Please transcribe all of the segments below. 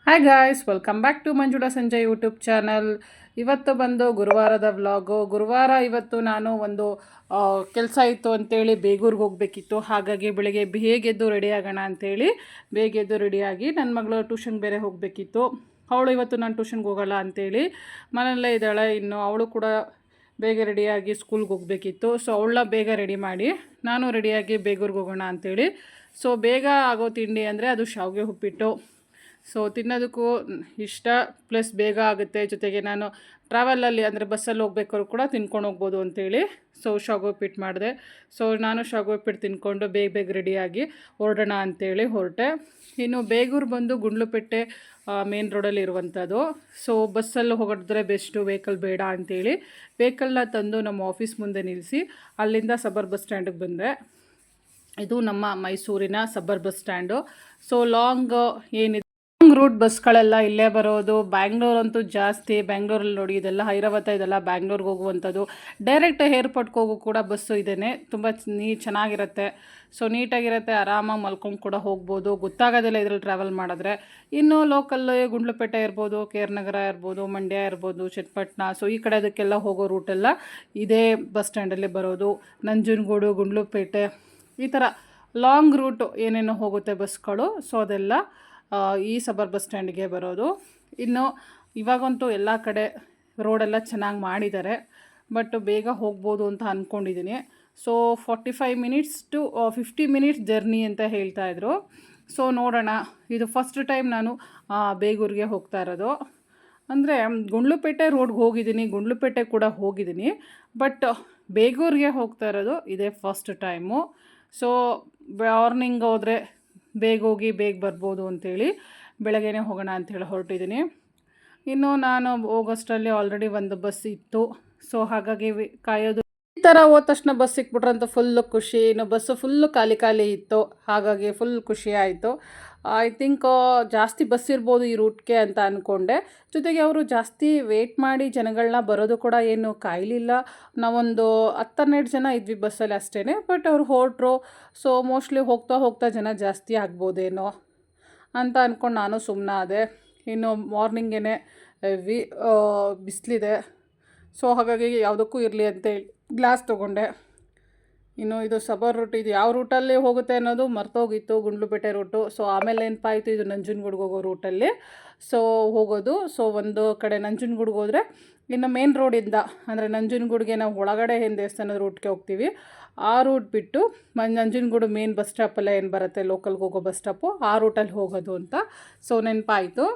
Hi guys, welcome back to Manjula Sanjay YouTube channel. ಇವತ್ತು ಬಂದು ಗುರುವಾರದ vlog. ಗುರುವಾರ ಇವತ್ತು ನಾನು ಒಂದು ಕೆಲಸ ಇತ್ತು ಅಂತೇಳಿ ಬೇಗೂರಿಗೆ ಹೋಗಬೇಕಿತ್ತು. ಹಾಗಾಗಿ ಬೆಳಿಗ್ಗೆ ಬೇಗೆದ್ದು ರೆಡಿ ಆಗೋಣ ಅಂಥೇಳಿ ಬೇಗೆದ್ದು ರೆಡಿಯಾಗಿ ನನ್ನ ಮಗಳು ಟ್ಯೂಷನ್ಗೆ ಬೇರೆ ಹೋಗಬೇಕಿತ್ತು. ಅವಳು ಇವತ್ತು ನಾನು ಟ್ಯೂಷನ್ಗೆ ಹೋಗೋಲ್ಲ ಅಂಥೇಳಿ ಮನೆಯಲ್ಲೇ ಇದ್ದಾಳೆ. ಇನ್ನು ಅವಳು ಕೂಡ ಬೇಗ ರೆಡಿಯಾಗಿ ಸ್ಕೂಲ್ಗೆ ಹೋಗಬೇಕಿತ್ತು. ಸೊ ಅವಳನ್ನ ಬೇಗ ರೆಡಿ ಮಾಡಿ ನಾನು ರೆಡಿಯಾಗಿ ಬೇಗೂರಿಗೆ ಹೋಗೋಣ ಅಂಥೇಳಿ. ಸೊ ಬೇಗ ಆಗೋ ತಿಂಡಿ ಅಂದರೆ ಅದು ಶಾವಿಗೆ ಉಪ್ಪಿಟ್ಟು. ಸೊ ತಿನ್ನೋದಕ್ಕೂ ಇಷ್ಟ, ಪ್ಲಸ್ ಬೇಗ ಆಗುತ್ತೆ. ಜೊತೆಗೆ ನಾನು ಟ್ರಾವೆಲಲ್ಲಿ ಅಂದರೆ ಬಸ್ಸಲ್ಲಿ ಹೋಗ್ಬೇಕಾದ್ರು ಕೂಡ ತಿನ್ಕೊಂಡು ಹೋಗ್ಬೋದು ಅಂತೇಳಿ ಸೊ ಶಾವಿಗೆ ಉಪ್ಪಿಟ್ಟು ಮಾಡಿದೆ. ಸೊ ನಾನು ಶಾವಿಗೆ ಉಪ್ಪಿಟ್ಟು ತಿನ್ಕೊಂಡು ಬೇಗ ಬೇಗ ರೆಡಿಯಾಗಿ ಹೊರಡೋಣ ಅಂಥೇಳಿ ಹೊರಟೆ. ಇನ್ನು ಬೇಗೂರು ಬಂದು ಗುಂಡ್ಲುಪೇಟೆ ಮೇನ್ ರೋಡಲ್ಲಿ ಇರುವಂಥದ್ದು. ಸೊ ಬಸ್ಸಲ್ಲಿ ಹೊರಡಿದ್ರೆ ಬೆಸ್ಟು, ವೆಹಿಕಲ್ ಬೇಡ ಅಂಥೇಳಿ ವೆಹಿಕಲ್ನ ತಂದು ನಮ್ಮ ಆಫೀಸ್ ಮುಂದೆ ನಿಲ್ಲಿಸಿ ಅಲ್ಲಿಂದ ಸಬರ್ ಬಸ್ ಸ್ಟ್ಯಾಂಡಿಗೆ ಬಂದೆ. ಇದು ನಮ್ಮ ಮೈಸೂರಿನ ಸಬರ್ ಬಸ್ ಸ್ಟ್ಯಾಂಡು. ಸೊ ಲಾಂಗ್ ಏನಿದೆ ರೂಟ್ ಬಸ್ಗಳೆಲ್ಲ ಇಲ್ಲೇ ಬರೋದು. ಬ್ಯಾಂಗ್ಳೂರಂತೂ ಜಾಸ್ತಿ. ಬ್ಯಾಂಗ್ಳೂರಲ್ಲಿ ನೋಡಿ ಇದೆಲ್ಲ ಐರಾವತ, ಇದೆಲ್ಲ ಬ್ಯಾಂಗ್ಳೂರ್ಗೆ ಹೋಗುವಂಥದ್ದು. ಡೈರೆಕ್ಟ್ ಏರ್ಪೋರ್ಟ್ಗೆ ಹೋಗೋ ಕೂಡ ಬಸ್ಸು ಇದೇನೆ. ತುಂಬ ಚೆನ್ನಾಗಿರುತ್ತೆ. ಸೊ ನೀಟಾಗಿರುತ್ತೆ, ಆರಾಮಾಗಿ ಮಲ್ಕೊಂಡು ಕೂಡ ಹೋಗ್ಬೋದು, ಗೊತ್ತಾಗೋದಿಲ್ಲ ಇದರಲ್ಲಿ ಟ್ರಾವೆಲ್ ಮಾಡಿದ್ರೆ. ಇನ್ನು ಲೋಕಲ್ ಗುಂಡ್ಲುಪೇಟೆ ಇರ್ಬೋದು, ಕೆ ಆರ್ ನಗರ ಇರ್ಬೋದು, ಮಂಡ್ಯ ಇರ್ಬೋದು, ಚನ್ನಪಟ್ಟಣ, ಸೊ ಈ ಕಡೆ ಅದಕ್ಕೆಲ್ಲ ಹೋಗೋ ರೂಟೆಲ್ಲ ಇದೇ ಬಸ್ ಸ್ಟ್ಯಾಂಡಲ್ಲಿ ಬರೋದು. ನಂಜನಗೂಡು, ಗುಂಡ್ಲುಪೇಟೆ, ಈ ಥರ ಲಾಂಗ್ ರೂಟು ಏನೇನೋ ಹೋಗುತ್ತೆ ಬಸ್ಗಳು. ಸೊ ಅದೆಲ್ಲ ಈ ಸಬರ್ ಬಸ್ ಸ್ಟ್ಯಾಂಡಿಗೆ ಬರೋದು. ಇನ್ನು ಇವಾಗಂತೂ ಎಲ್ಲ ಕಡೆ ರೋಡೆಲ್ಲ ಚೆನ್ನಾಗಿ ಮಾಡಿದ್ದಾರೆ, ಬಟ್ ಬೇಗ ಹೋಗ್ಬೋದು ಅಂತ ಅಂದ್ಕೊಂಡಿದ್ದೀನಿ. So 45 minutes to 50 minutes journey ಅಂತ ಹೇಳ್ತಾಯಿದ್ರು. ಸೊ ನೋಡೋಣ. ಇದು ಫಸ್ಟ್ ಟೈಮ್ ನಾನು ಬೇಗೂರಿಗೆ ಹೋಗ್ತಾ ಇರೋದು. ಅಂದರೆ ಗುಂಡ್ಲುಪೇಟೆ ರೋಡ್ಗೆ ಹೋಗಿದ್ದೀನಿ, ಗುಂಡ್ಲುಪೇಟೆ ಕೂಡ ಹೋಗಿದ್ದೀನಿ, ಬಟ್ ಬೇಗೂರಿಗೆ ಹೋಗ್ತಾ ಇರೋದು ಇದೇ ಫಸ್ಟ್ ಟೈಮು. ಸೊ ಮಾರ್ನಿಂಗ್ ಹೋದರೆ ಬೇಗ ಹೋಗಿ ಬೇಗ ಬರ್ಬೋದು ಅಂಥೇಳಿ ಬೆಳಗ್ಗೆನೇ ಹೋಗೋಣ ಅಂಥೇಳಿ ಹೊರಟಿದ್ದೀನಿ. ಇನ್ನು ನಾನು ಹೋಗೋಷ್ಟರಲ್ಲಿ ಆಲ್ರೆಡಿ ಒಂದು ಬಸ್ ಇತ್ತು. ಸೊ ಹಾಗಾಗಿ ಕಾಯೋದು. ಈ ಥರ ಹೋದ ತಕ್ಷಣ ಬಸ್ ಸಿಕ್ಬಿಟ್ರಂತ ಫುಲ್ಲು ಖುಷಿ. ಇನ್ನು ಬಸ್ಸು ಫುಲ್ಲು ಖಾಲಿ ಖಾಲಿ ಇತ್ತು, ಹಾಗಾಗಿ ಫುಲ್ ಖುಷಿ ಆಯಿತು. ಐ ಥಿಂಕ್ ಜಾಸ್ತಿ ಬಸ್ ಇರ್ಬೋದು ಈ ರೂಟ್ಗೆ ಅಂತ ಅಂದ್ಕೊಂಡೆ. ಜೊತೆಗೆ ಅವರು ಜಾಸ್ತಿ ವೇಟ್ ಮಾಡಿ ಜನಗಳನ್ನ ಬರೋದು ಕೂಡ ಏನು ಕಾಯಲಿಲ್ಲ. ನಾವೊಂದು 10-12 ಜನ ಇದ್ವಿ ಬಸ್ಸಲ್ಲಿ ಅಷ್ಟೇ, ಬಟ್ ಅವ್ರು ಹೊರಟ್ರು. ಸೊ ಮೋಸ್ಟ್ಲಿ ಹೋಗ್ತಾ ಹೋಗ್ತಾ ಜನ ಜಾಸ್ತಿ ಆಗ್ಬೋದೇನೋ ಅಂತ ಅಂದ್ಕೊಂಡು ನಾನು ಸುಮ್ಮನಾದೆ. ಇನ್ನು ಮಾರ್ನಿಂಗೇ ಹೆವಿ ಬಿಸಿಲಿದೆ. ಸೊ ಹಾಗಾಗಿ ಯಾವುದಕ್ಕೂ ಇರಲಿ ಅಂತೇಳಿ ಗ್ಲಾಸ್ ತೊಗೊಂಡೆ. ಇನ್ನು ಇದು ಸಬರ್ ರೂಟ್, ಇದು ಯಾವ ರೂಟಲ್ಲಿ ಹೋಗುತ್ತೆ ಅನ್ನೋದು ಮರ್ತೋಗಿತ್ತು, ಗುಂಡ್ಲುಪೇಟೆ ರೂಟು. ಸೊ ಆಮೇಲೆ ನೆನಪಾಯಿತು ಇದು ನಂಜನಗೂಡಿಗೆ ಹೋಗೋ ರೂಟಲ್ಲಿ ಸೊ ಹೋಗೋದು. ಸೊ ಒಂದು ಕಡೆ ನಂಜನಗೂಡಿಗೆ ಹೋದರೆ ಇನ್ನು ಮೇನ್ ರೋಡಿಂದ ಅಂದರೆ ನಂಜನಗೂಡಿಗೆ ನಾವು ಒಳಗಡೆ ಏನು ದೇವಸ್ಥಾನದ ರೂಟ್ಗೆ ಹೋಗ್ತೀವಿ, ಆ ರೂಟ್ ಬಿಟ್ಟು ನಂಜನಗೂಡು ಮೇನ್ ಬಸ್ ಸ್ಟಾಪಲ್ಲೇ ಏನು ಬರುತ್ತೆ ಲೋಕಲ್ಗೆ ಹೋಗೋ ಬಸ್ ಸ್ಟಾಪು, ಆ ರೂಟಲ್ಲಿ ಹೋಗೋದು ಅಂತ ಸೊ ನೆನಪಾಯಿತು.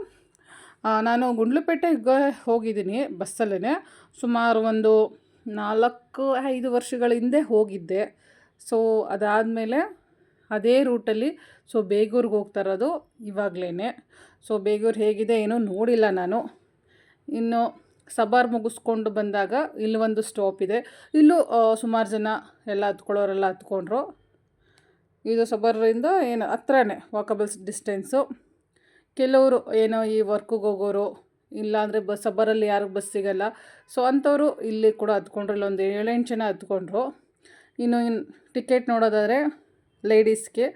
ನಾನು ಗುಂಡ್ಲುಪೇಟೆಗೆ ಹೋಗಿದ್ದೀನಿ ಬಸ್ಸಲ್ಲೇ. ಸುಮಾರು ಒಂದು 4-5 ವರ್ಷಗಳ ಹಿಂದೆ ಹೋಗಿದ್ದೆ. ಸೊ ಅದಾದಮೇಲೆ ಅದೇ ರೂಟಲ್ಲಿ ಸೊ ಬೇಗೂರಿಗೆ ಹೋಗ್ತಾ ಇರೋದು ಇವಾಗಲೇ. ಸೊ ಬೇಗೂರು ಹೇಗಿದೆ ಏನೋ ನೋಡಿಲ್ಲ ನಾನು. ಇನ್ನು ಸಬರ್ ಮುಗಿಸ್ಕೊಂಡು ಬಂದಾಗ ಇಲ್ಲಿ ಒಂದು ಸ್ಟಾಪ್ ಇದೆ. ಇಲ್ಲೂ ಸುಮಾರು ಜನ ಎಲ್ಲ ಹತ್ಕೊಳ್ಳೋರೆಲ್ಲ ಹತ್ಕೊಂಡ್ರು. ಇದು ಸಬರಿಂದ ಏನು ಹತ್ರನೇ, ವಾಕಬಲ್ ಡಿಸ್ಟೆನ್ಸು. ಕೆಲವರು ಏನೋ ಈ ವರ್ಕಿಗೆ ಹೋಗೋರು, ಇಲ್ಲಾಂದರೆ ಸಬ್ಬರಲ್ಲಿ ಯಾರಿಗೆ ಬಸ್ ಸಿಗಲ್ಲ, ಸೊ ಅಂಥವರು ಇಲ್ಲಿ ಕೂಡ ಹತ್ಕೊಂಡ್ರು. ಇಲ್ಲೊಂದು 7-8 ಜನ ಹತ್ಕೊಂಡ್ರು. ಇನ್ನು ಟಿಕೆಟ್ ನೋಡೋದಾದರೆ ಲೇಡೀಸ್ಗೆ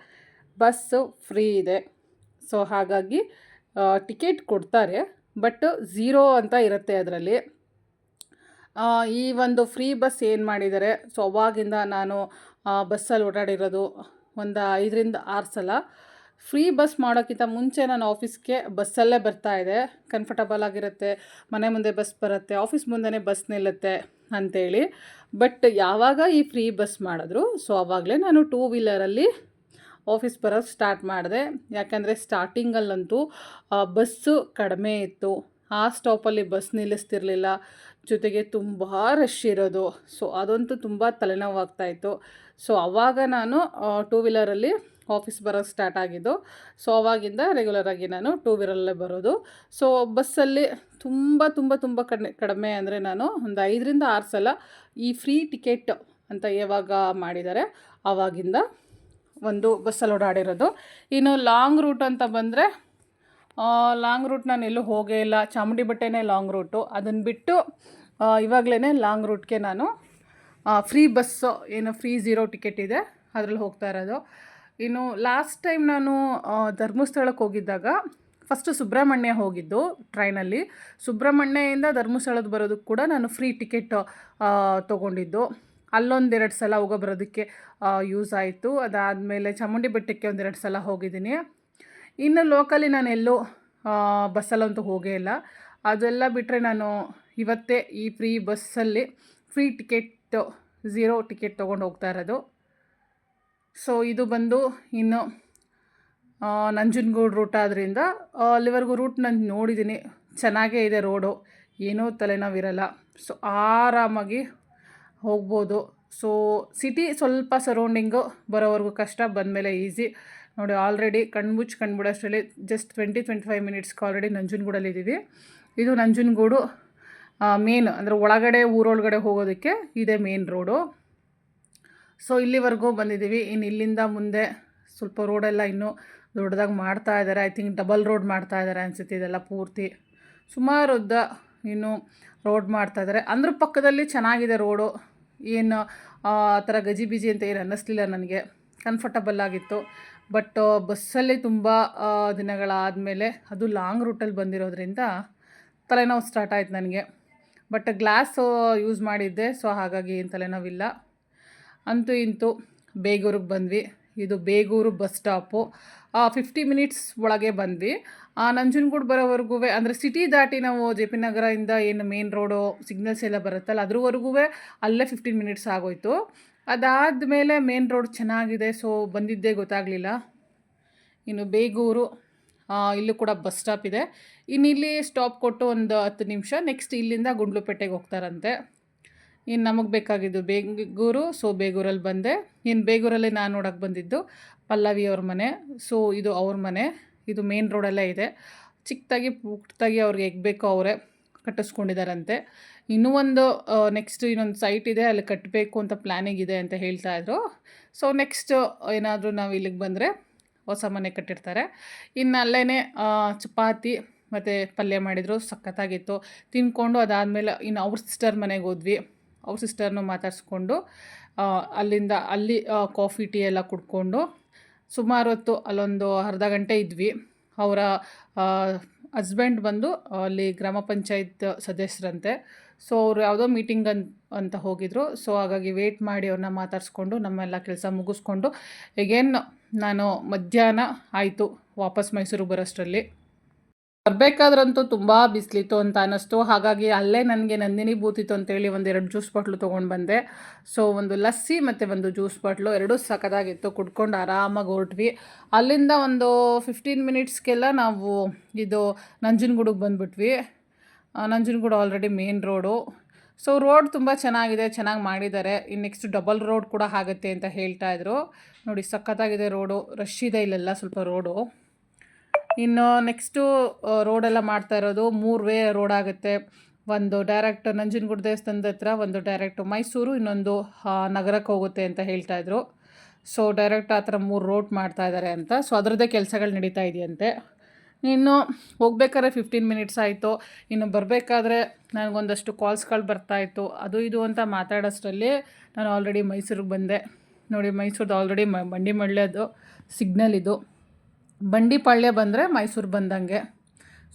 ಬಸ್ಸು ಫ್ರೀ ಇದೆ. ಸೊ ಹಾಗಾಗಿ ಟಿಕೆಟ್ ಕೊಡ್ತಾರೆ, ಬಟ್ 0 ಅಂತ ಇರುತ್ತೆ ಅದರಲ್ಲಿ. ಈ ಒಂದು ಫ್ರೀ ಬಸ್ ಏನು ಮಾಡಿದ್ದಾರೆ, ಸೊ ಅವಾಗಿಂದ ನಾನು ಬಸ್ಸಲ್ಲಿ ಓಡಾಡಿರೋದು ಒಂದು 5-6 ಸಲ. ಫ್ರೀ ಬಸ್ ಮಾಡೋಕ್ಕಿಂತ ಮುಂಚೆ ನಾನು ಆಫೀಸ್ಗೆ ಬಸ್ಸಲ್ಲೇ ಬರ್ತಾಯಿದ್ದೆ. ಕಂಫರ್ಟಬಲ್ ಆಗಿರುತ್ತೆ, ಮನೆ ಮುಂದೆ ಬಸ್ ಬರುತ್ತೆ, ಆಫೀಸ್ ಮುಂದೆ ಬಸ್ ನಿಲ್ಲುತ್ತೆ ಅಂಥೇಳಿ. ಬಟ್ ಯಾವಾಗ ಈ ಫ್ರೀ ಬಸ್ ಮಾಡಿದ್ರು ಸೊ ಆವಾಗಲೇ ನಾನು 2 ವೀಲರಲ್ಲಿ ಆಫೀಸ್ ಬರೋದು ಸ್ಟಾರ್ಟ್ ಮಾಡಿದೆ. ಯಾಕಂದರೆ ಸ್ಟಾರ್ಟಿಂಗಲ್ಲಂತೂ ಬಸ್ಸು ಕಡಿಮೆ ಇತ್ತು, ಆ ಸ್ಟಾಪಲ್ಲಿ ಬಸ್ ನಿಲ್ಲಿಸ್ತಿರ್ಲಿಲ್ಲ, ಜೊತೆಗೆ ತುಂಬ ರಶ್ ಇರೋದು. ಸೊ ಅದಂತೂ ತುಂಬ ತಲೆನೋವಾಗ್ತಾಯಿತ್ತು. ಸೊ ಆವಾಗ ನಾನು 2 ವೀಲರಲ್ಲಿ ಆಫೀಸ್ ಬರೋದು ಸ್ಟಾರ್ಟ್ ಆಗಿದ್ದು. ಸೊ ಆವಾಗಿಂದ ರೆಗ್ಯುಲರಾಗಿ ನಾನು 2 ವೀಲರಲ್ಲೇ ಬರೋದು. ಸೊ ಬಸ್ಸಲ್ಲಿ ತುಂಬ ತುಂಬ ತುಂಬ ಕಡಿಮೆ ಅಂದರೆ ನಾನು ಒಂದು 5-6 ಸಲ ಈ ಫ್ರೀ ಟಿಕೆಟ್ ಅಂತ ಯಾವಾಗ ಮಾಡಿದ್ದಾರೆ ಆವಾಗಿಂದ ಒಂದು ಬಸ್ಸಲ್ಲಿ ಓಡಾಡಿರೋದು. ಇನ್ನು ಲಾಂಗ್ ರೂಟ್ ಅಂತ ಬಂದರೆ ಲಾಂಗ್ ರೂಟ್ ನಾನು ಎಲ್ಲೂ ಹೋಗೇ ಇಲ್ಲ. ಚಾಮುಂಡಿ ಬೆಟ್ಟನೇ ಲಾಂಗ್ ರೂಟು. ಅದನ್ನು ಬಿಟ್ಟು ಇವಾಗಲೇ ಲಾಂಗ್ ರೂಟ್ಗೆ ನಾನು ಫ್ರೀ ಬಸ್ಸು ಏನು ಫ್ರೀ 0 ಟಿಕೆಟ್ ಇದೆ ಅದರಲ್ಲಿ ಹೋಗ್ತಾ ಇರೋದು. ಇನ್ನು ಲಾಸ್ಟ್ ಟೈಮ್ ನಾನು ಧರ್ಮಸ್ಥಳಕ್ಕೆ ಹೋಗಿದ್ದಾಗ ಫಸ್ಟು ಸುಬ್ರಹ್ಮಣ್ಯ ಹೋಗಿದ್ದು ಟ್ರೈನಲ್ಲಿ. ಸುಬ್ರಹ್ಮಣ್ಯದಿಂದ ಧರ್ಮಸ್ಥಳದ ಬರೋದಕ್ಕೆ ಕೂಡ ನಾನು ಫ್ರೀ ಟಿಕೆಟ್ ತೊಗೊಂಡಿದ್ದು. ಅಲ್ಲೊಂದೆರಡು ಸಲ ಹೋಗೋ ಬರೋದಕ್ಕೆ ಯೂಸ್ ಆಯಿತು. ಅದಾದಮೇಲೆ ಚಾಮುಂಡಿ ಬೆಟ್ಟಕ್ಕೆ ಒಂದೆರಡು ಸಲ ಹೋಗಿದ್ದೀನಿ. ಇನ್ನು ಲೋಕಲಿ ನಾನು ಎಲ್ಲೂ ಬಸ್ಸಲ್ಲಂತೂ ಹೋಗೇ ಇಲ್ಲ. ಅದೆಲ್ಲ ಬಿಟ್ಟರೆ ನಾನು ಇವತ್ತೇ ಈ ಫ್ರೀ ಬಸ್ಸಲ್ಲಿ ಫ್ರೀ ಟಿಕೆಟ್ 0 ಟಿಕೆಟ್ ತೊಗೊಂಡು ಹೋಗ್ತಾ ಇರೋದು. ಸೊ ಇದು ಬಂದು ಇನ್ನು ನಂಜನಗೂಡು ರೂಟ್ ಆದ್ದರಿಂದ ಅಲ್ಲಿವರೆಗೂ ರೂಟ್ ನಾನು ನೋಡಿದ್ದೀನಿ, ಚೆನ್ನಾಗೇ ಇದೆ ರೋಡು, ಏನೂ ತಲೆನೋವಿರಲ್ಲ. ಸೊ ಆರಾಮಾಗಿ ಹೋಗ್ಬೋದು. ಸೊ ಸಿಟಿ ಸ್ವಲ್ಪ ಸರೌಂಡಿಂಗು ಬರೋವರೆಗೂ ಕಷ್ಟ, ಬಂದಮೇಲೆ ಈಸಿ. ನೋಡಿ ಆಲ್ರೆಡಿ ಕಣ್ಬಿಡೋಷ್ಟರಲ್ಲಿ ಜಸ್ಟ್ 20-25 ಮಿನಿಟ್ಸ್ಗೆ ಆಲ್ರೆಡಿ ನಂಜನಗೂಡಲ್ಲಿದ್ದೀವಿ. ಇದು ನಂಜನಗೂಡು ಮೇನ್, ಅಂದರೆ ಒಳಗಡೆ ಊರೊಳಗಡೆ ಹೋಗೋದಕ್ಕೆ ಇದೇ ಮೇನ್ ರೋಡು. ಸೊ ಇಲ್ಲಿವರೆಗೂ ಬಂದಿದ್ದೀವಿ. ಇನ್ನು ಇಲ್ಲಿಂದ ಮುಂದೆ ಸ್ವಲ್ಪ ರೋಡೆಲ್ಲ ಇನ್ನೂ ದೊಡ್ಡದಾಗಿ ಮಾಡ್ತಾ ಇದ್ದಾರೆ. ಐ ಥಿಂಕ್ ಡಬಲ್ ರೋಡ್ ಮಾಡ್ತಾ ಇದ್ದಾರೆ ಅನಿಸುತ್ತೆ. ಇದೆಲ್ಲ ಪೂರ್ತಿ ಸುಮಾರು ಉದ್ದ ಇನ್ನೂ ರೋಡ್ ಮಾಡ್ತಾ ಇದ್ದಾರೆ. ಅಂದ್ರ ಪಕ್ಕದಲ್ಲಿ ಚೆನ್ನಾಗಿದೆ ರೋಡು, ಏನು ಆ ಥರ ಗಜಿಬಿಜಿ ಅಂತ ಏನು ಅನ್ನಿಸ್ಲಿಲ್ಲ ನನಗೆ, ಕಂಫರ್ಟಬಲ್ ಆಗಿತ್ತು. ಬಟ್ ಬಸ್ಸಲ್ಲಿ ತುಂಬ ದಿನಗಳಾದಮೇಲೆ ಅದು ಲಾಂಗ್ ರೂಟಲ್ಲಿ ಬಂದಿರೋದ್ರಿಂದ ತಲೆನೋವು ಸ್ಟಾರ್ಟ್ ಆಯ್ತು ನನಗೆ. ಬಟ್ ಗ್ಲಾಸು ಯೂಸ್ ಮಾಡಿದ್ದೆ, ಸೊ ಹಾಗಾಗಿ ಏನು ತಲೆನೋವಿಲ್ಲ. ಅಂತೂ ಇಂತೂ ಬೇಗೂರಿಗೆ ಬಂದ್ವಿ. ಇದು ಬೇಗೂರು ಬಸ್ ಸ್ಟಾಪು. 50 ಮಿನಿಟ್ಸ್ ಒಳಗೆ ಬಂದ್ವಿ. ನಂಜನಗೂಡು ಬರೋವರೆಗೂ, ಅಂದರೆ ಸಿಟಿ ದಾಟಿ ನಾವು ಜೆ ಪಿ ನಗರದಿಂದ ಏನು ಮೇನ್ ರೋಡು ಸಿಗ್ನಲ್ಸ್ ಎಲ್ಲ ಬರುತ್ತಲ್ಲ ಅದ್ರವರೆಗೂ ಅಲ್ಲೇ 15 ಮಿನಿಟ್ಸ್ ಆಗೋಯ್ತು. ಅದಾದಮೇಲೆ ಮೇನ್ ರೋಡ್ ಚೆನ್ನಾಗಿದೆ, ಸೊ ಬಂದಿದ್ದೇ ಗೊತ್ತಾಗಲಿಲ್ಲ. ಇನ್ನು ಬೇಗೂರು, ಇಲ್ಲೂ ಕೂಡ ಬಸ್ ಸ್ಟಾಪ್ ಇದೆ. ಇನ್ನು ಇಲ್ಲಿ ಸ್ಟಾಪ್ ಕೊಟ್ಟು ಒಂದು 10 ನಿಮಿಷ ನೆಕ್ಸ್ಟ್ ಇಲ್ಲಿಂದ ಗುಂಡ್ಲುಪೇಟೆಗೆ ಹೋಗ್ತಾರಂತೆ. ಇನ್ನು ನಮಗೆ ಬೇಕಾಗಿದ್ದು ಬೇಗೂರು, ಸೊ ಬೇಗೂರಲ್ಲಿ ಬಂದೆ. ಇನ್ನು ಬೇಗೂರಲ್ಲಿ ನಾನು ನೋಡೋಕ್ಕೆ ಬಂದಿದ್ದು ಪಲ್ಲವಿ ಅವ್ರ ಮನೆ. ಸೊ ಇದು ಅವ್ರ ಮನೆ, ಇದು ಮೇನ್ ರೋಡಲ್ಲೇ ಇದೆ. ಚಿಕ್ಕದಾಗಿ ಪುಟ್ಟದಾಗಿ ಅವ್ರಿಗೆ ಹೇಗೆ ಬೇಕೋ ಅವರೇ ಕಟ್ಟಿಸ್ಕೊಂಡಿದ್ದಾರಂತೆ. ಇನ್ನೂ ಒಂದು ನೆಕ್ಸ್ಟ್ ಇನ್ನೊಂದು ಸೈಟ್ ಇದೆ, ಅಲ್ಲಿ ಕಟ್ಟಬೇಕು ಅಂತ ಪ್ಲ್ಯಾನಿಂಗ್ ಇದೆ ಅಂತ ಹೇಳ್ತಾಯಿದ್ರು. ಸೊ ನೆಕ್ಸ್ಟ್ ಏನಾದರೂ ನಾವು ಇಲ್ಲಿಗೆ ಬಂದರೆ ಹೊಸ ಮನೆ ಕಟ್ಟಿರ್ತಾರೆ. ಇನ್ನು ಅಲ್ಲೇ ಚಪಾತಿ ಮತ್ತು ಪಲ್ಯ ಮಾಡಿದರು, ಸಖತ್ತಾಗಿತ್ತು. ತಿಂದ್ಕೊಂಡು ಅದಾದಮೇಲೆ ಇನ್ನು ಅವ್ರ ಸಿಸ್ಟರ್ ಮನೆಗೆ ಹೋದ್ವಿ. ಅವ್ರ ಸಿಸ್ಟರ್ನು ಮಾತಾಡಿಸ್ಕೊಂಡು ಅಲ್ಲಿಂದ ಅಲ್ಲಿ ಕಾಫಿ ಟೀ ಎಲ್ಲ ಕುಡ್ಕೊಂಡು ಸುಮಾರು ಹೊತ್ತು ಅಲ್ಲೊಂದು ಅರ್ಧ ಗಂಟೆ ಇದ್ವಿ. ಅವರ ಹಸ್ಬೆಂಡ್ ಬಂದು ಅಲ್ಲಿ ಗ್ರಾಮ ಪಂಚಾಯತ್ ಸದಸ್ಯರಂತೆ. ಸೊ ಅವರು ಯಾವುದೋ ಮೀಟಿಂಗ್ ಅಂತ ಹೋಗಿದ್ರು. ಸೊ ಹಾಗಾಗಿ ವೇಟ್ ಮಾಡಿ ಅವ್ರನ್ನ ಮಾತಾಡಿಸ್ಕೊಂಡು ನಮ್ಮೆಲ್ಲ ಕೆಲಸ ಮುಗಿಸ್ಕೊಂಡು ಎಗೇನ್ ನಾನು ಮಧ್ಯಾಹ್ನ ಆಯಿತು ವಾಪಸ್ ಮೈಸೂರಿಗೆ ಬರೋಷ್ಟರಲ್ಲಿ. ಬರಬೇಕಾದ್ರಂತೂ ತುಂಬ ಬಿಸಿಲಿತ್ತು ಅಂತ ಅನ್ನಿಸ್ತು. ಹಾಗಾಗಿ ಅಲ್ಲೇ ನನಗೆ ನಂದಿನಿ ಬೂತಿತ್ತು ಅಂತೇಳಿ 2 ಜ್ಯೂಸ್ ಬಾಟ್ಲು ತೊಗೊಂಡು ಬಂದೆ. ಸೊ ಒಂದು ಲಸ್ಸಿ ಮತ್ತು ಒಂದು ಜ್ಯೂಸ್ ಬಾಟ್ಲು ಎರಡೂ ಸಖತ್ತಾಗಿತ್ತು. ಕುಡ್ಕೊಂಡು ಆರಾಮಾಗಿ ಹೊರಟ್ವಿ. ಅಲ್ಲಿಂದ ಒಂದು 15 ಮಿನಿಟ್ಸ್ಗೆಲ್ಲ ನಾವು ಇದು ನಂಜನಗೂಡಿಗೆ ಬಂದುಬಿಟ್ವಿ. Nanjangud already main road. So road ತುಂಬ ಚೆನ್ನಾಗಿದೆ, ಚೆನ್ನಾಗಿ ಮಾಡಿದ್ದಾರೆ. ಇನ್ನು ನೆಕ್ಸ್ಟ್ ಡಬಲ್ ರೋಡ್ ಕೂಡ ಆಗುತ್ತೆ ಅಂತ ಹೇಳ್ತಾಯಿದ್ರು. ನೋಡಿ ಸಖತ್ತಾಗಿದೆ ರೋಡು, ರಶ್ ಇದೆ ಇಲ್ಲೆಲ್ಲ ಸ್ವಲ್ಪ ರೋಡು. ಇನ್ನು ನೆಕ್ಸ್ಟು ರೋಡೆಲ್ಲ ಮಾಡ್ತಾ ಇರೋದು 3 ವೇ ರೋಡ್ ಆಗುತ್ತೆ. ಒಂದು ಡೈರೆಕ್ಟ್ ನಂಜನಗೂಡು ದೇವಸ್ಥಾನದ ಹತ್ರ, ಒಂದು ಡೈರೆಕ್ಟ್ ಮೈಸೂರು, ಇನ್ನೊಂದು ನಗರಕ್ಕೆ ಹೋಗುತ್ತೆ ಅಂತ ಹೇಳ್ತಾಯಿದ್ರು. ಸೊ ಡೈರೆಕ್ಟ್ ಆ ಥರ 3 ರೋಡ್ ಮಾಡ್ತಾ ಇದ್ದಾರೆ ಅಂತ. ಸೊ ಅದರದ್ದೇ ಕೆಲಸಗಳು ನಡೀತಾ ಇದೆಯಂತೆ. ಇನ್ನು ಹೋಗ್ಬೇಕಾದ್ರೆ 15 ಮಿನಿಟ್ಸ್ ಆಯಿತು. ಇನ್ನು ಬರಬೇಕಾದ್ರೆ ನನಗೊಂದಷ್ಟು ಕಾಲ್ಸ್ಗಳು ಬರ್ತಾಯಿತ್ತು. ಅದು ಇದು ಅಂತ ಮಾತಾಡೋಷ್ಟರಲ್ಲಿ ನಾನು ಆಲ್ರೆಡಿ ಮೈಸೂರಿಗೆ ಬಂದೆ. ನೋಡಿ ಮೈಸೂರ್ದು ಆಲ್ರೆಡಿ ಬಂಡಿಮಳ್ಳೆದು ಸಿಗ್ನಲ್ ಇದು. ಬಂಡಿಪಾಳ್ಯ ಬಂದರೆ ಮೈಸೂರು ಬಂದಂಗೆ.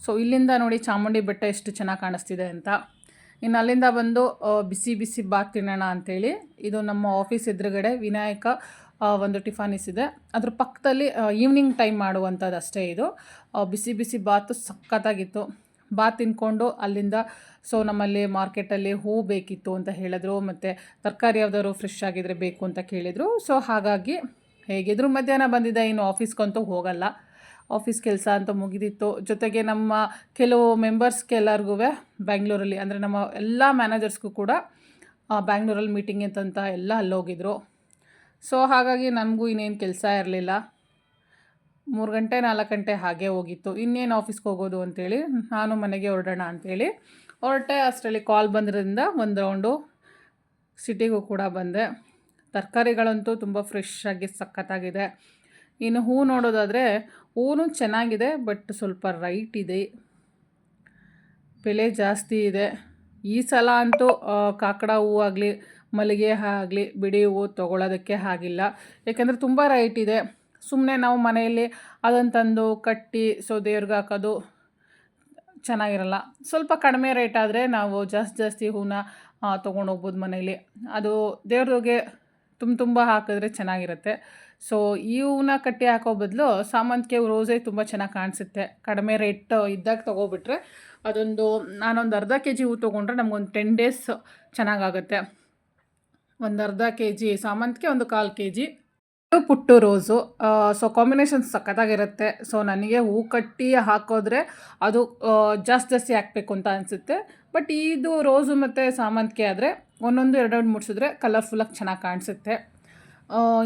ಸೊ ಇಲ್ಲಿಂದ ನೋಡಿ ಚಾಮುಂಡಿ ಬೆಟ್ಟ ಎಷ್ಟು ಚೆನ್ನಾಗಿ ಕಾಣಿಸ್ತಿದೆ ಅಂತ. ಇನ್ನು ಅಲ್ಲಿಂದ ಬಂದು ಬಿಸಿ ಬಿಸಿ ಬಾತ್ ತಿನ್ನೋಣ ಅಂಥೇಳಿ, ಇದು ನಮ್ಮ ಆಫೀಸ್ ಎದುರುಗಡೆ ವಿನಾಯಕ ಒಂದು ಟಿಫಾನಿಸ್ ಇದೆ, ಅದ್ರ ಪಕ್ಕದಲ್ಲಿ ಈವ್ನಿಂಗ್ ಟೈಮ್ ಮಾಡುವಂಥದ್ದು ಅಷ್ಟೇ ಇದು. ಬಿಸಿ ಬಿಸಿ ಬಾತು ಸಖತ್ತಾಗಿತ್ತು. ಬಾತ್ ತಿನ್ಕೊಂಡು ಅಲ್ಲಿಂದ ಸೊ ನಮ್ಮಲ್ಲಿ ಮಾರ್ಕೆಟಲ್ಲಿ ಹೂ ಬೇಕಿತ್ತು ಅಂತ ಹೇಳಿದ್ರು, ಮತ್ತು ತರಕಾರಿ ಯಾವುದಾದ್ರು ಫ್ರೆಶ್ ಆಗಿದ್ರೆ ಬೇಕು ಅಂತ ಕೇಳಿದರು. ಸೊ ಹಾಗಾಗಿ ಹೇಗಿದ್ರು ಮಧ್ಯಾಹ್ನ ಬಂದಿದ್ದೆ, ಇನ್ನು ಆಫೀಸ್ಗಂತೂ ಹೋಗಲ್ಲ, ಆಫೀಸ್ ಕೆಲಸ ಅಂತ ಮುಗಿದಿತ್ತು. ಜೊತೆಗೆ ನಮ್ಮ ಕೆಲವು ಮೆಂಬರ್ಸ್ಗೆಲ್ಲರಿಗೂ ಬ್ಯಾಂಗ್ಳೂರಲ್ಲಿ, ಅಂದರೆ ನಮ್ಮ ಎಲ್ಲ ಮ್ಯಾನೇಜರ್ಸ್ಗೂ ಕೂಡ ಬ್ಯಾಂಗ್ಳೂರಲ್ಲಿ ಮೀಟಿಂಗ್ ಅಂತ ಎಲ್ಲ ಅಲ್ಲೋಗಿದ್ರು. ಸೊ ಹಾಗಾಗಿ ನನಗೂ ಇನ್ನೇನು ಕೆಲಸ ಇರಲಿಲ್ಲ. 3 ಗಂಟೆ 4 ಗಂಟೆ ಹಾಗೆ ಹೋಗಿತ್ತು. ಇನ್ನೇನು ಆಫೀಸ್ಗೆ ಹೋಗೋದು ಅಂಥೇಳಿ ನಾನು ಮನೆಗೆ ಹೊರಡೋಣ ಅಂಥೇಳಿ ಹೊರಟೆ. ಅಷ್ಟರಲ್ಲಿ ಕಾಲ್ ಬಂದಿರೋದ್ರಿಂದ ಒಂದು ರೌಂಡು ಸಿಟಿಗೂ ಕೂಡ ಬಂದೆ. ತರಕಾರಿಗಳಂತೂ ತುಂಬ ಫ್ರೆಶ್ ಆಗಿ ಸಖತ್ತಾಗಿದೆ. ಇನ್ನು ಹೂ ನೋಡೋದಾದರೆ ಹೂವು ಚೆನ್ನಾಗಿದೆ, ಬಟ್ ಸ್ವಲ್ಪ ರೈಟ್ ಇದೆ, ಬೆಲೆ ಜಾಸ್ತಿ ಇದೆ. ಈ ಸಲ ಅಂತೂ ಕಾಕಡ ಹೂವು ಆಗಲಿ ಮಲ್ಲಿಗೆ ಆಗಲಿ ಬಿಡಿ ಹೂವು ತೊಗೊಳೋದಕ್ಕೆ ಆಗಿಲ್ಲ, ಯಾಕೆಂದರೆ ತುಂಬ ರೈಟ್ ಇದೆ. ಸುಮ್ಮನೆ ನಾವು ಮನೆಯಲ್ಲಿ ಅದನ್ನು ತಂದು ಕಟ್ಟಿ ಸೊ ದೇವ್ರಿಗೆ ಹಾಕೋದು ಚೆನ್ನಾಗಿರಲ್ಲ. ಸ್ವಲ್ಪ ಕಡಿಮೆ ರೇಟ್ ಆದರೆ ನಾವು ಜಾಸ್ತಿ ಹೂವನ್ನ ತೊಗೊಂಡೋಗ್ಬೋದು ಮನೇಲಿ. ಅದು ದೇವ್ರಿಗೆ ತುಂಬ ಹಾಕಿದ್ರೆ ಚೆನ್ನಾಗಿರುತ್ತೆ. ಸೊ ಈ ಹೂವನ್ನ ಕಟ್ಟಿ ಹಾಕೋ ಬದಲು ಸಾಮಂತಿಗೆ ರೋಸೇ ತುಂಬ ಚೆನ್ನಾಗಿ ಕಾಣಿಸುತ್ತೆ. ಕಡಿಮೆ ರೇಟ್ ಇದ್ದಾಗ ತೊಗೊಬಿಟ್ರೆ ನಾನೊಂದು ಅರ್ಧ ಕೆ ಜಿ ಹೂವು ತೊಗೊಂಡ್ರೆ ನಮಗೊಂದು 10 ಡೇಸ್ ಚೆನ್ನಾಗಾಗುತ್ತೆ. ಒಂದು ಅರ್ಧ ಕೆ ಜಿ ಸಾಮಂತಿಗೆ, ಒಂದು 1/4 ಕೆ ಜಿ ಪುಟ್ಟು ರೋಸು. ಸೊ ಕಾಂಬಿನೇಷನ್ ಸಖತ್ತಾಗಿರುತ್ತೆ. ಸೊ ನನಗೆ ಹೂ ಕಟ್ಟಿ ಹಾಕೋದ್ರೆ ಅದು ಜಾಸ್ತಿ ಹಾಕಬೇಕು ಅಂತ ಅನಿಸುತ್ತೆ. ಬಟ್ ಇದು ರೋಸು ಮತ್ತು ಸಾಮಂತಿಗೆ ಆದರೆ ಒಂದೊಂದು 2 ಮುಡಿಸಿದ್ರೆ ಕಲರ್ಫುಲ್ಲಾಗಿ ಚೆನ್ನಾಗಿ ಕಾಣಿಸುತ್ತೆ.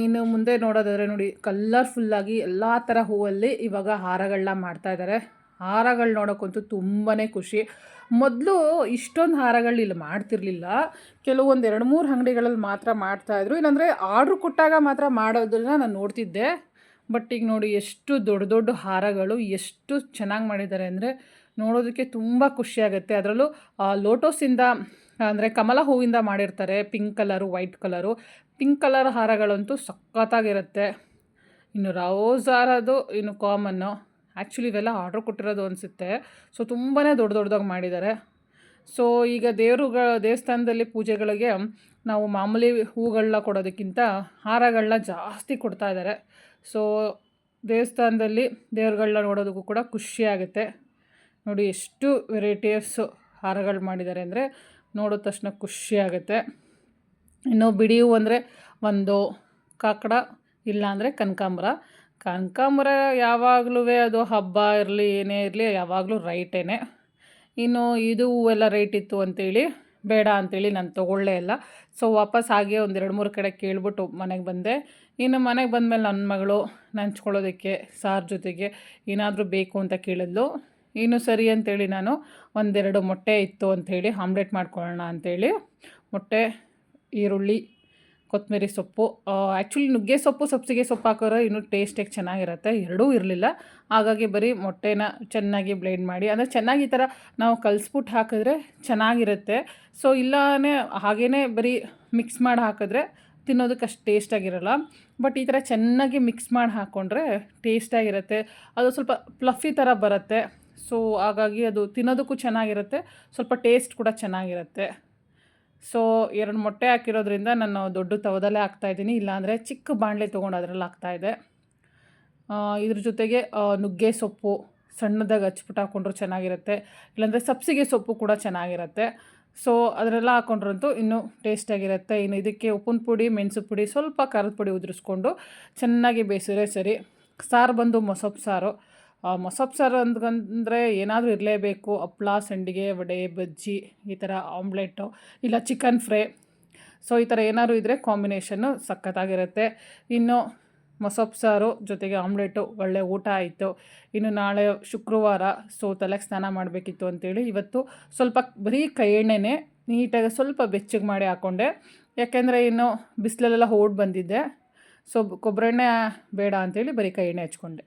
ಇನ್ನು ಮುಂದೆ ನೋಡೋದಾದರೆ ನೋಡಿ, ಕಲರ್ಫುಲ್ಲಾಗಿ ಎಲ್ಲ ಥರ ಹೂವಲ್ಲಿ ಇವಾಗ ಹಾರಗಳನ್ನ ಮಾಡ್ತಾಯಿದ್ದಾರೆ. ಹಾರಗಳು ನೋಡೋಕ್ಕಂತೂ ತುಂಬಾ ಖುಷಿ. ಮೊದಲು ಇಷ್ಟೊಂದು ಹಾರಗಳು ಇಲ್ಲಿ ಮಾಡ್ತಿರಲಿಲ್ಲ. ಕೆಲವೊಂದು 2-3 ಅಂಗಡಿಗಳಲ್ಲಿ ಮಾತ್ರ ಮಾಡ್ತಾಯಿದ್ರು, ಇಲ್ಲಾಂದರೆ ಆರ್ಡ್ರ್ ಕೊಟ್ಟಾಗ ಮಾತ್ರ ಮಾಡೋದನ್ನು ನಾನು ನೋಡ್ತಿದ್ದೆ. ಬಟ್ ಈಗ ನೋಡಿ ಎಷ್ಟು ದೊಡ್ಡ ಹಾರಗಳು ಎಷ್ಟು ಚೆನ್ನಾಗಿ ಮಾಡಿದ್ದಾರೆ ಅಂದರೆ ನೋಡೋದಕ್ಕೆ ತುಂಬ ಖುಷಿಯಾಗುತ್ತೆ. ಅದರಲ್ಲೂ ಲೋಟೋಸಿಂದ ಅಂದರೆ ಕಮಲ ಹೂವಿಂದ ಮಾಡಿರ್ತಾರೆ. Pink colour, white colour. Pink colour ಹಾರಗಳಂತೂ ಸಖತ್ತಾಗಿರುತ್ತೆ. ಇನ್ನು ರೋಸ್ ಹಾರದು ಇನ್ನು ಕಾಮನ್ನು. ಆ್ಯಕ್ಚುಲಿ ಇವೆಲ್ಲ ಆರ್ಡ್ರ್ ಕೊಟ್ಟಿರೋದು ಅನಿಸುತ್ತೆ. ಸೊ ತುಂಬಾ ದೊಡ್ಡದಾಗಿ ಮಾಡಿದ್ದಾರೆ. ಸೊ ಈಗ ದೇವಸ್ಥಾನದಲ್ಲಿ ಪೂಜೆಗಳಿಗೆ ನಾವು ಮಾಮೂಲಿ ಹೂಗಳನ್ನ ಕೊಡೋದಕ್ಕಿಂತ ಹಾರಗಳನ್ನ ಜಾಸ್ತಿ ಕೊಡ್ತಾ ಇದ್ದಾರೆ. ಸೊ ದೇವಸ್ಥಾನದಲ್ಲಿ ದೇವ್ರುಗಳನ್ನ ನೋಡೋದಕ್ಕೂ ಕೂಡ ಖುಷಿಯಾಗುತ್ತೆ. ನೋಡಿ ಎಷ್ಟು ವೆರೈಟೀಸ್ ಹಾರಗಳು ಮಾಡಿದ್ದಾರೆ ಅಂದರೆ ನೋಡಿದ ತಕ್ಷಣ ಖುಷಿಯಾಗುತ್ತೆ. ಇನ್ನು ಬಿಡಿ ಹೂವು ಅಂದರೆ ಒಂದು ಕಾಕಡ, ಇಲ್ಲಾಂದರೆ ಕನಕಾಂಬರ ಯಾವಾಗಲೂ ಅದು ಹಬ್ಬ ಇರಲಿ ಏನೇ ಇರಲಿ ಯಾವಾಗಲೂ ರೈಟೇನೆ. ಇನ್ನು ಇದು ಹೂವೆಲ್ಲ ರೇಟ್ ಇತ್ತು ಅಂಥೇಳಿ ಬೇಡ ಅಂಥೇಳಿ ನಾನು ತೊಗೊಳ್ಳೇ ಇಲ್ಲ. ಸೊ ವಾಪಸ್ ಹಾಗೆ ಒಂದು 2-3 ಕಡೆ ಕೇಳ್ಬಿಟ್ಟು ಮನೆಗೆ ಬಂದೆ. ಇನ್ನು ಮನೆಗೆ ಬಂದಮೇಲೆ ನನ್ನ ಮಗಳು ನಂಚ್ಕೊಳ್ಳೋದಕ್ಕೆ ಸಾರು ಜೊತೆಗೆ ಏನಾದರೂ ಬೇಕು ಅಂತ ಕೇಳಿದ್ಲು. ಇನ್ನು ಸರಿ ಅಂಥೇಳಿ ನಾನು 1-2 ಮೊಟ್ಟೆ ಇತ್ತು ಅಂಥೇಳಿ ಆಮ್ಲೆಟ್ ಮಾಡ್ಕೊಳ್ಳೋಣ ಅಂಥೇಳಿ ಮೊಟ್ಟೆ, ಈರುಳ್ಳಿ, ಕೊತ್ತಂಬರಿ ಸೊಪ್ಪು, ಆ್ಯಕ್ಚುಲಿ ನುಗ್ಗೆ ಸೊಪ್ಪು, ಸಬ್ಸಿಗೆ ಸೊಪ್ಪು ಹಾಕೋರೆ ಇನ್ನೂ ಟೇಸ್ಟಿಗೆ ಚೆನ್ನಾಗಿರುತ್ತೆ. ಎರಡೂ ಇರಲಿಲ್ಲ. ಹಾಗಾಗಿ ಬರೀ ಮೊಟ್ಟೆನ ಚೆನ್ನಾಗಿ ಬ್ಲೆಂಡ್ ಮಾಡಿ, ಅಂದರೆ ಚೆನ್ನಾಗಿ ಈ ಥರ ನಾವು ಕಲಿಸ್ಬಿಟ್ಟು ಹಾಕಿದ್ರೆ ಚೆನ್ನಾಗಿರುತ್ತೆ. ಸೊ ಇಲ್ಲನೇ ಹಾಗೇ ಬರೀ ಮಿಕ್ಸ್ ಮಾಡಿ ಹಾಕಿದ್ರೆ ತಿನ್ನೋದಕ್ಕೆ ಅಷ್ಟು ಟೇಸ್ಟಾಗಿರಲ್ಲ. ಬಟ್ ಈ ಥರ ಚೆನ್ನಾಗಿ ಮಿಕ್ಸ್ ಮಾಡಿ ಹಾಕ್ಕೊಂಡ್ರೆ ಟೇಸ್ಟಾಗಿರುತ್ತೆ. ಅದು ಸ್ವಲ್ಪ ಫ್ಲಫಿ ಥರ ಬರುತ್ತೆ. ಸೊ ಹಾಗಾಗಿ ಅದು ತಿನ್ನೋದಕ್ಕೂ ಚೆನ್ನಾಗಿರುತ್ತೆ, ಸ್ವಲ್ಪ ಟೇಸ್ಟ್ ಕೂಡ ಚೆನ್ನಾಗಿರುತ್ತೆ. ಸೊ 2 ಮೊಟ್ಟೆ ಹಾಕಿರೋದ್ರಿಂದ ನಾನು ದೊಡ್ಡ ತವದಲ್ಲೇ ಹಾಕ್ತಾಯಿದ್ದೀನಿ, ಇಲ್ಲಾಂದರೆ ಚಿಕ್ಕ ಬಾಣಲೆ ತೊಗೊಂಡು ಅದರಲ್ಲಿ ಹಾಕ್ತಾಯಿದ್ದೆ. ಇದ್ರ ಜೊತೆಗೆ ನುಗ್ಗೆ ಸೊಪ್ಪು ಸಣ್ಣದಾಗಿ ಹಚ್ಬಿಟ್ಟು ಹಾಕ್ಕೊಂಡ್ರು ಚೆನ್ನಾಗಿರುತ್ತೆ, ಇಲ್ಲಾಂದರೆ ಸಬ್ಸಿಗೆ ಸೊಪ್ಪು ಕೂಡ ಚೆನ್ನಾಗಿರುತ್ತೆ. ಸೊ ಅದರೆಲ್ಲ ಹಾಕ್ಕೊಂಡ್ರಂತೂ ಇನ್ನೂ ಟೇಸ್ಟಾಗಿರುತ್ತೆ. ಇನ್ನು ಇದಕ್ಕೆ ಉಪ್ಪಿನ ಪುಡಿ, ಮೆಣಸು ಪುಡಿ, ಸ್ವಲ್ಪ ಖಾರದ ಪುಡಿ ಉದುರಿಸ್ಕೊಂಡು ಚೆನ್ನಾಗಿ ಬೇಯಿಸಿದ್ರೆ ಸರಿ. ಸಾರು ಬಂದು ಮೊಸಪ್ಪು ಸಾರು. ಮೊಸಪ್ಪು ಸಾರು ಅಂತಂದರೆ ಏನಾದರೂ ಇರಲೇಬೇಕು. ಹಪ್ಳ, ಸಂಡಿಗೆ, ವಡೆ, ಬಜ್ಜಿ, ಈ ಥರ ಆಮ್ಲೆಟು, ಇಲ್ಲ ಚಿಕನ್ ಫ್ರೈ. ಸೊ ಈ ಥರ ಏನಾದರೂ ಇದ್ದರೆ ಕಾಂಬಿನೇಷನ್ನು ಸಖತ್ತಾಗಿರುತ್ತೆ. ಇನ್ನು ಮೊಸಪ್ಪು ಸಾರು ಜೊತೆಗೆ ಆಮ್ಲೆಟು ಒಳ್ಳೆ ಊಟ ಆಯಿತು. ಇನ್ನು ನಾಳೆ ಶುಕ್ರವಾರ, ಸೊ ತಲೆಗೆ ಸ್ನಾನ ಮಾಡಬೇಕಿತ್ತು ಅಂಥೇಳಿ ಇವತ್ತು ಸ್ವಲ್ಪ ಬರೀ ಕೈ ಎಣ್ಣೆನೇ ನೀಟಾಗಿ ಸ್ವಲ್ಪ ಬೆಚ್ಚಗೆ ಮಾಡಿ ಹಾಕ್ಕೊಂಡೆ. ಯಾಕೆಂದರೆ ಇನ್ನು ಬಿಸಿಲಲ್ಲೆಲ್ಲ ಓಡಿ ಬಂದಿದ್ದೆ. ಸೊ ಕೊಬ್ಬರಿ ಎಣ್ಣೆ ಬೇಡ ಅಂಥೇಳಿ ಬರೀ ಕೈ ಎಣ್ಣೆ ಹಚ್ಕೊಂಡೆ.